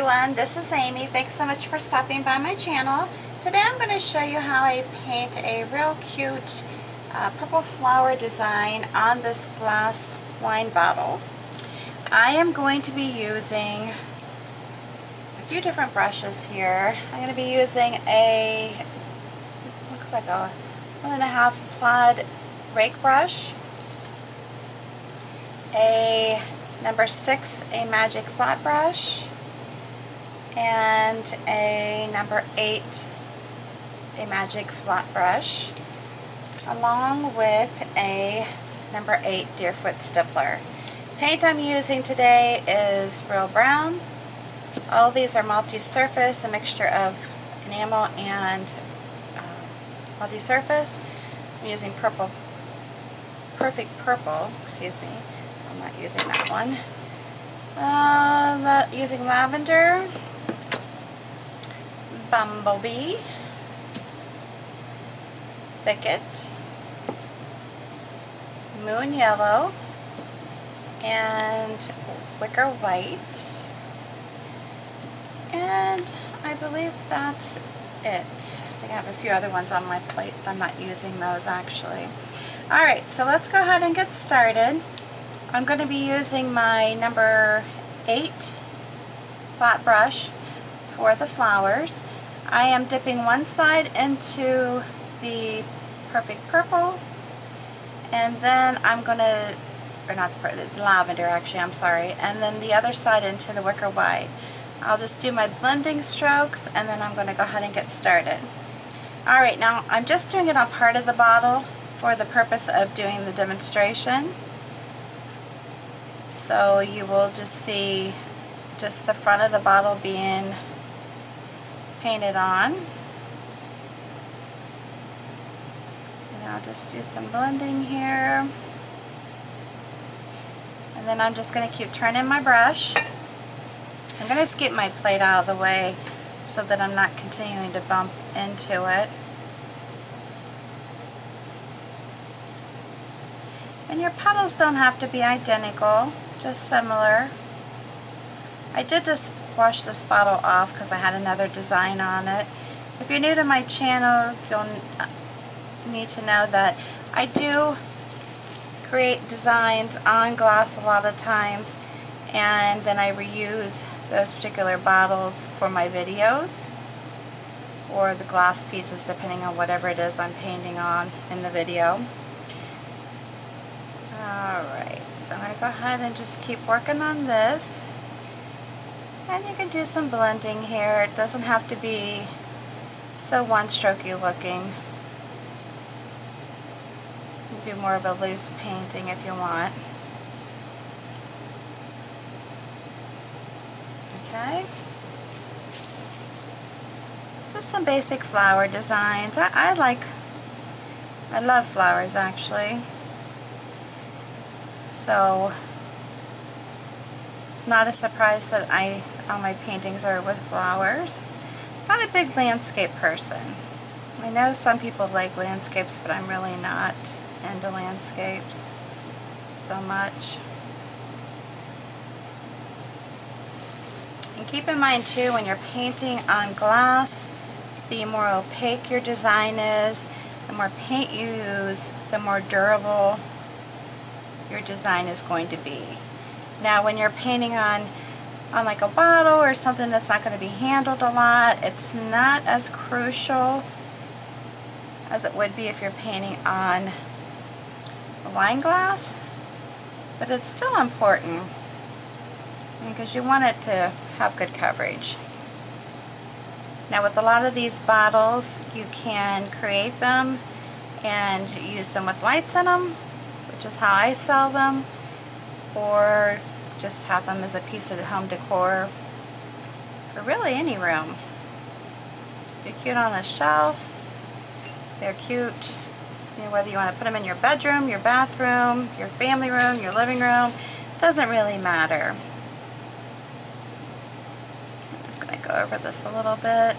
everyone, this is Amy. Thanks so much for stopping by my channel. Today I'm going to show you how I paint a real cute purple flower design on this glass wine bottle. I am going to be using a few different brushes here. I'm going to be using a, looks like a 1.5 plaid rake brush, a number 6 a magic flat brush, and a number 8 a magic flat brush, along with a number 8 Deerfoot Stippler. Paint I'm using today is real brown. All these are MultiSurface, a mixture of enamel and MultiSurface. I'm using Perfect Purple, excuse me. I'm not using that one. Using Lavender, Bumble Bee, Thicket, Moon Yellow, and Wicker White, and I believe that's it. I think I have a few other ones on my plate, but I'm not using those actually. Alright, so let's go ahead and get started. I'm going to be using my number 8 flat brush for the flowers. I am dipping one side into the Perfect Purple, and then I'm going to, or not the lavender actually, I'm sorry, and then the other side into the Wicker White. I'll just do my blending strokes and then I'm going to go ahead and get started. Alright, now I'm just doing it on part of the bottle for the purpose of doing the demonstration. So you will just see just the front of the bottle being painted on. And I'll just do some blending here. And then I'm just going to keep turning my brush. I'm going to skip my plate out of the way so that I'm not continuing to bump into it. And your petals don't have to be identical, just similar. I did just wash this bottle off because I had another design on it. If you're new to my channel, you'll need to know that I do create designs on glass a lot of times, and then I reuse those particular bottles for my videos or the glass pieces depending on whatever it is I'm painting on in the video. Alright, so I'm going to go ahead and just keep working on this. And you can do some blending here. It doesn't have to be so one-strokey looking. You can do more of a loose painting if you want. Okay. Just some basic flower designs. I love flowers actually. So it's not a surprise that all my paintings are with flowers. Not a big landscape person. I know some people like landscapes, but I'm really not into landscapes so much. And keep in mind too, when you're painting on glass, the more opaque your design is, the more paint you use, the more durable your design is going to be. Now when you're painting on like a bottle or something that's not going to be handled a lot, it's not as crucial as it would be if you're painting on a wine glass, but it's still important because you want it to have good coverage. Now with a lot of these bottles, you can create them and use them with lights in them, which is how I sell them, or just have them as a piece of home decor for really any room. They're cute on a shelf. They're cute, you know, whether you want to put them in your bedroom, your bathroom, your family room, your living room, doesn't really matter. I'm just going to go over this a little bit.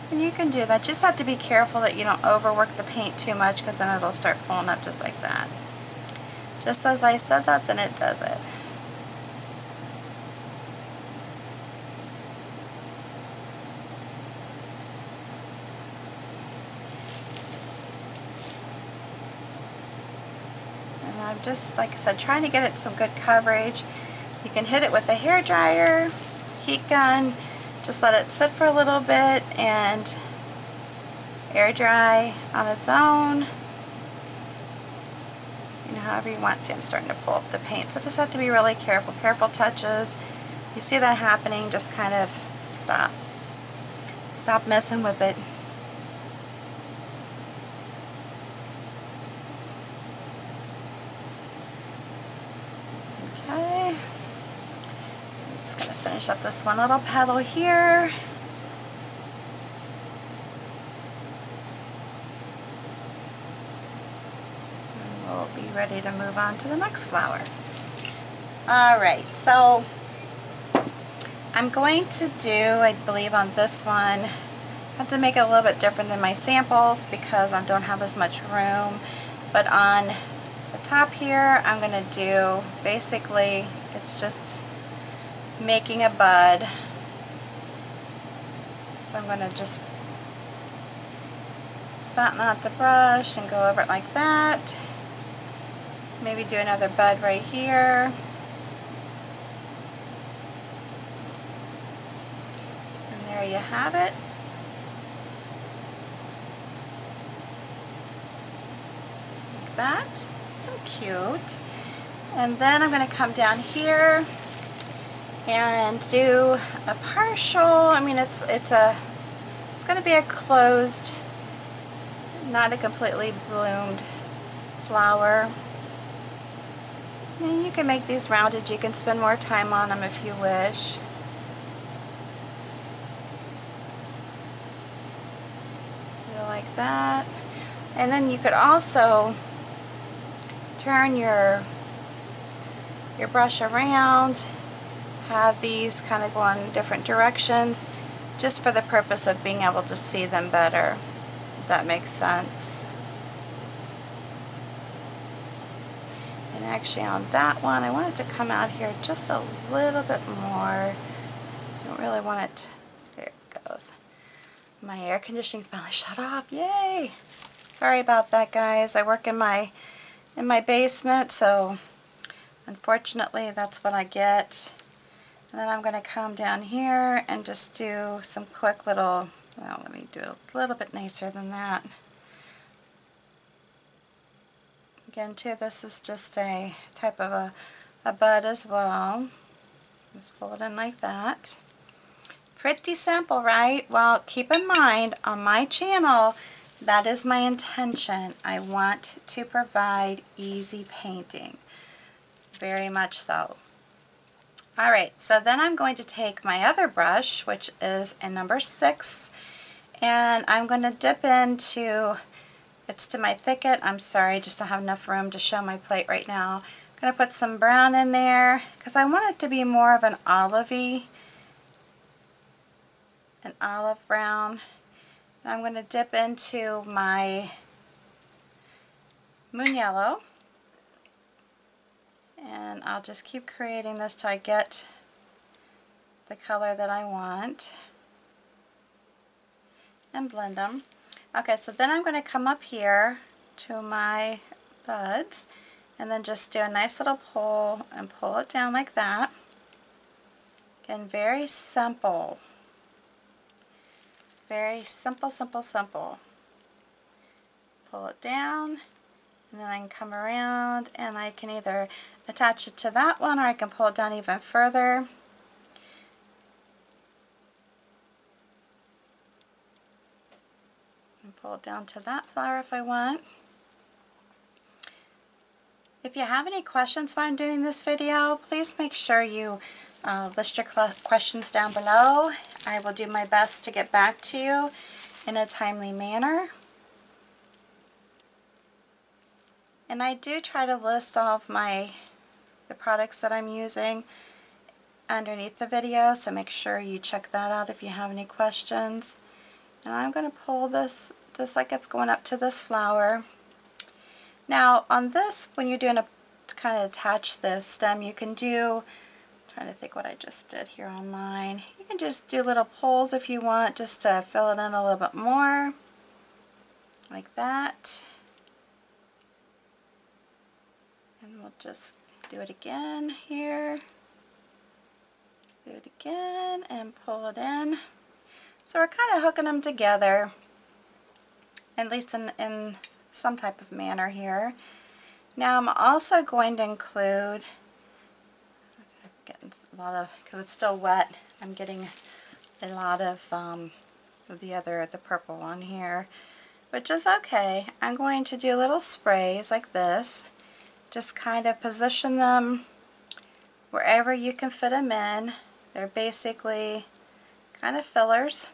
And you can do that. Just have to be careful that you don't overwork the paint too much, because then it'll start pulling up just like that. Just as I said that, then it does it. just, like I said, trying to get it some good coverage. You can hit it with a hair dryer, heat gun, just let it sit for a little bit and air dry on its own. You know, however you want. See, I'm starting to pull up the paint, so just have to be really careful. Careful touches. You see that happening, just kind of stop. Stop messing with it. Okay. I'm just going to finish up this one little petal here. And we'll be ready to move on to the next flower. Alright, so I'm going to do, I believe on this one, I have to make it a little bit different than my samples because I don't have as much room. But on the top here, I'm going to do, basically, it's just making a bud. So I'm going to just flatten out the brush and go over it like that. Maybe do another bud right here. There you have it. Like that. So cute. And then I'm going to come down here and do a partial. I mean, it's going to be a closed, not a completely bloomed flower. And you can make these rounded. You can spend more time on them if you wish. Like that. And then you could also turn your brush around, have these kind of go in different directions, just for the purpose of being able to see them better, if that makes sense. And actually on that one, I want it to come out here just a little bit more. I don't really want it, there it goes. My air conditioning finally shut off. Yay! Sorry about that, guys. I work in my basement, so unfortunately that's what I get. And then I'm going to come down here and just do some quick little, well, let me do it a little bit nicer than that. Again, too, this is just a type of a bud as well. Just pull it in like that. Pretty simple, right? Well, keep in mind, on my channel, that is my intention. I want to provide easy painting. Very much so. Alright, so then I'm going to take my other brush, which is a number 6, and I'm going to dip into, it's to my Thicket. I'm sorry, I just don't have enough room to show my plate right now. I'm going to put some brown in there, because I want it to be more of an olivey, an olive brown. And I'm going to dip into my Moon Yellow, and I'll just keep creating this till I get the color that I want and blend them. Okay, so then I'm going to come up here to my buds and then just do a nice little pull and pull it down like that. Again, very simple. Very simple, simple, simple. Pull it down, and then I can come around and I can either attach it to that one or I can pull it down even further. And pull it down to that flower if I want. If you have any questions while I'm doing this video, please make sure you list your questions down below. I will do my best to get back to you in a timely manner. And I do try to list all of the products that I'm using underneath the video, so make sure you check that out if you have any questions. And I'm going to pull this just like it's going up to this flower. Now on this, when you're doing to kind of attach the stem, you can do, I'm trying to think what I just did here on mine. You can just do little pulls if you want, just to fill it in a little bit more, like that. And I'll just do it again here. Do it again and pull it in. So we're kind of hooking them together, at least in some type of manner here. Now I'm also going to include, I'm getting a lot of, because it's still wet, I'm getting a lot of the purple one here, which is okay. I'm going to do little sprays like this. Just kind of position them wherever you can fit them in. They're basically kind of fillers.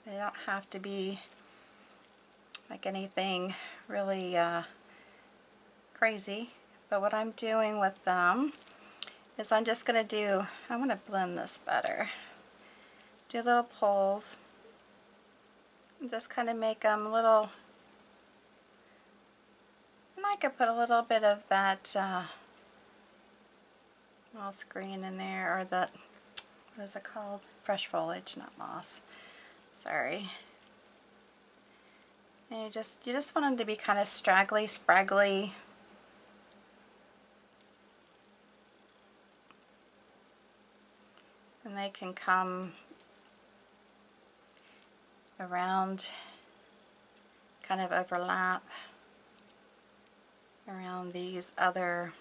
They don't have to be like anything really crazy, but what I'm doing with them is I'm just going to do, I'm going to blend this better. Do little pulls and just kind of make them little, and I could put a little bit of that moss green in there, or that, what is it called? Fresh foliage, not moss. Sorry. And you just want them to be kind of straggly, spraggly. And they can come around, kind of overlap around these other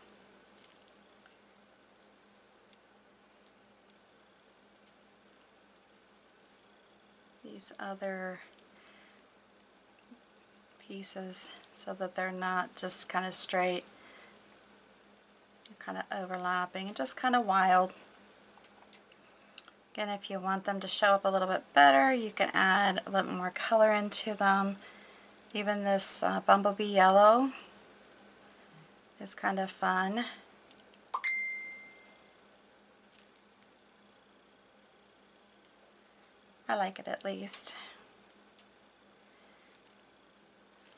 pieces, so that they're not just kind of straight, kind of overlapping, and just kind of wild. Again, if you want them to show up a little bit better, you can add a little more color into them. Even this Bumblebee yellow is kind of fun. I like it at least.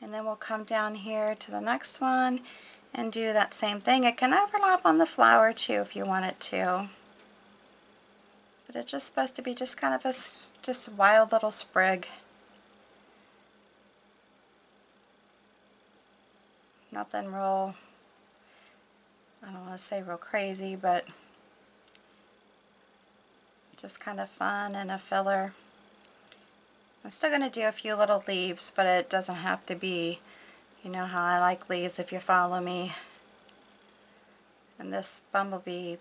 And then we'll come down here to the next one and do that same thing. It can overlap on the flower too if you want it to. But it's just supposed to be just kind of a just wild little sprig. Nothing real, I don't want to say real crazy, but just kind of fun and a filler. I'm still going to do a few little leaves, but it doesn't have to be, you know how I like leaves if you follow me. And this Bumblebee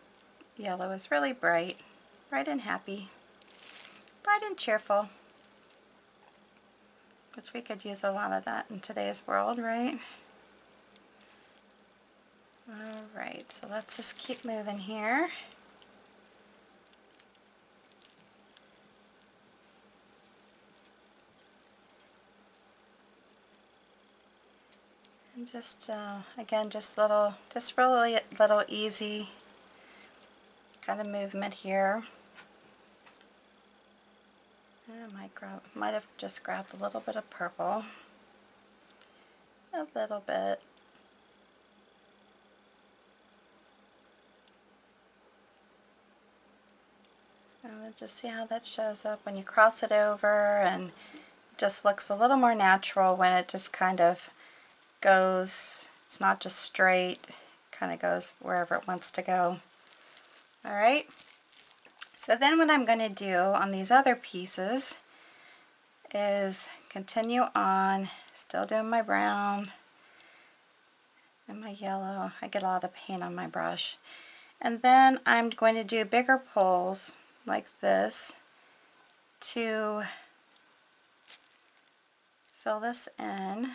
yellow is really bright. Bright and happy. Bright and cheerful. Which we could use a lot of that in today's world, right? Alright, so let's just keep moving here. And just, again, just really little easy kind of movement here. I might have just grabbed a little bit of purple. A little bit. And then just see how that shows up when you cross it over, and it just looks a little more natural when it just kind of goes, it's not just straight, it kind of goes wherever it wants to go. Alright, so then what I'm going to do on these other pieces is continue on, still doing my brown and my yellow. I get a lot of paint on my brush. And then I'm going to do bigger pulls like this to fill this in.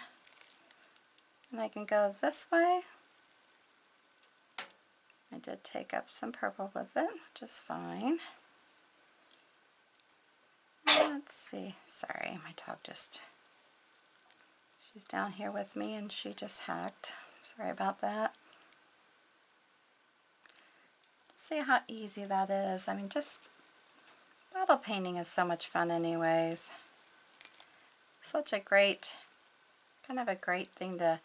And I can go this way. I did take up some purple with it, which is fine. Let's see, sorry, my dog she's down here with me and she just hacked. Sorry about that. See how easy that is. I mean, just bottle painting is so much fun anyways. Such a great, kind of a great thing to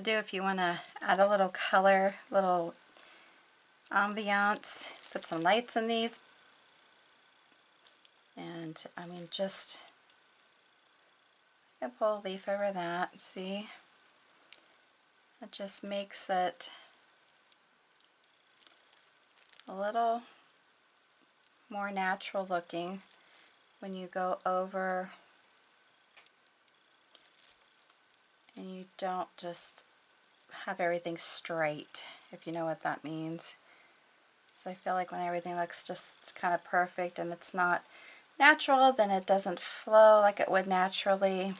do if you want to add a little color, little ambiance. Put some lights in these. And I mean, just And pull a leaf over that, see? It just makes it a little more natural looking when you go over and you don't just have everything straight, if you know what that means. So I feel like when everything looks just kind of perfect and it's not natural, then it doesn't flow like it would naturally.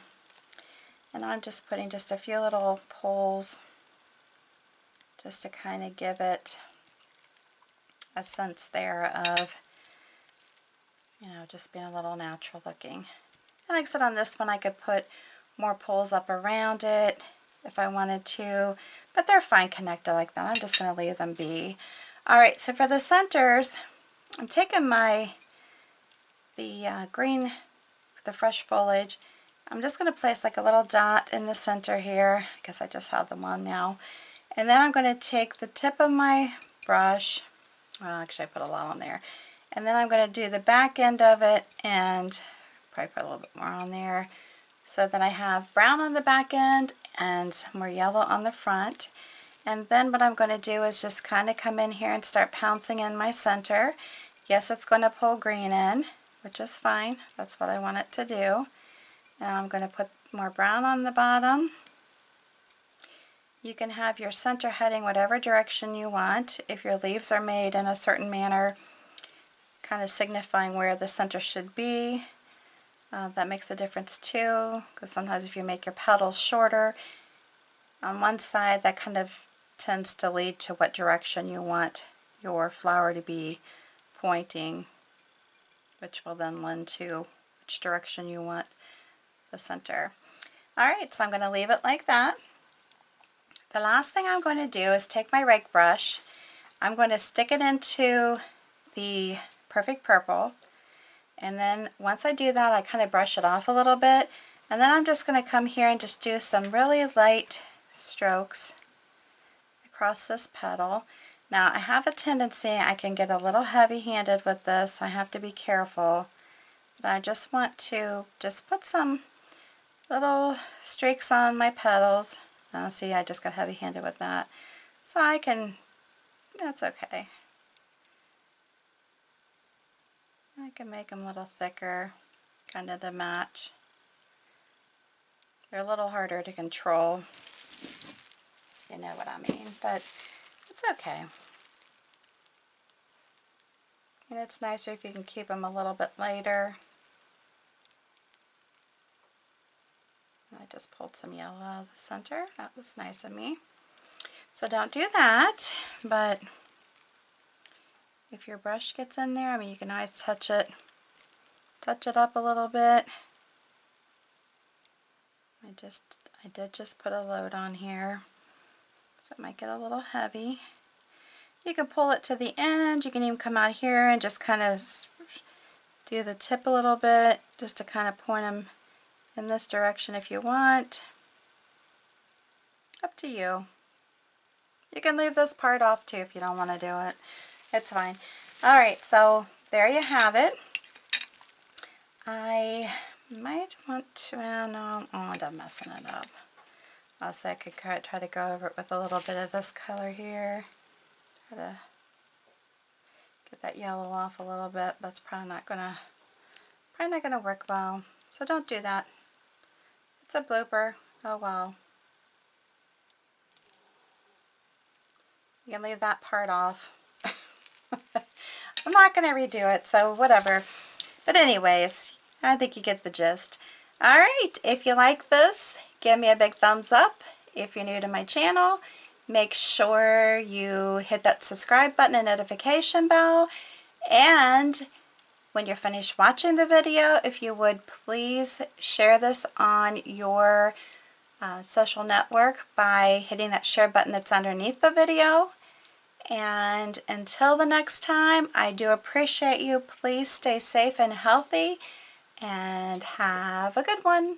And I'm just putting just a few little pulls just to kind of give it a sense there of, you know, just being a little natural looking. And like I said, on this one I could put more pulls up around it if I wanted to, but they're fine connected like that. I'm just going to leave them be. Alright, so for the centers, I'm taking the green, the fresh foliage. I'm just going to place like a little dot in the center here. I guess I just have them on now. And then I'm going to take the tip of my brush, well actually I put a lot on there, and then I'm going to do the back end of it and probably put a little bit more on there so that I have brown on the back end and more yellow on the front. And then what I'm going to do is just kind of come in here and start pouncing in my center. Yes, it's going to pull green in, which is fine. That's what I want it to do. Now I'm going to put more brown on the bottom. You can have your center heading whatever direction you want. If your leaves are made in a certain manner, kind of signifying where the center should be, that makes a difference too, because sometimes if you make your petals shorter on one side, that kind of tends to lead to what direction you want your flower to be pointing, which will then lend to which direction you want the center. Alright, so I'm going to leave it like that. The last thing I'm going to do is take my rake brush. I'm going to stick it into the Perfect Purple, and then once I do that I kind of brush it off a little bit, and then I'm just going to come here and just do some really light strokes across this petal. Now I have a tendency I can get a little heavy-handed with this, I have to be careful, but I just want to just put some little streaks on my petals. Now see, I just got heavy-handed with that, so I can, that's okay. I can make them a little thicker, kind of to match. They're a little harder to control, you know what I mean, but it's okay. And it's nicer if you can keep them a little bit lighter. I just pulled some yellow out of the center. That was nice of me. So don't do that, but if your brush gets in there, I mean, you can always touch it up a little bit. I did just put a load on here, so it might get a little heavy. You can pull it to the end. You can even come out here and just kind of do the tip a little bit, just to kind of point them in this direction if you want. Up to you. You can leave this part off too if you don't want to do it. It's fine. Alright, so there you have it. I might want to, well, no, I'm messing it up. Also, I could try to go over it with a little bit of this color here. Try to get that yellow off a little bit, but it's probably not gonna work well. So don't do that. It's a blooper. Oh well. You can leave that part off. I'm not going to redo it, so whatever. But anyways, I think you get the gist. Alright, if you like this, give me a big thumbs up. If you're new to my channel, make sure you hit that subscribe button and notification bell. And when you're finished watching the video, if you would please share this on your social network by hitting that share button that's underneath the video. And until the next time, I do appreciate you. Please stay safe and healthy, and have a good one.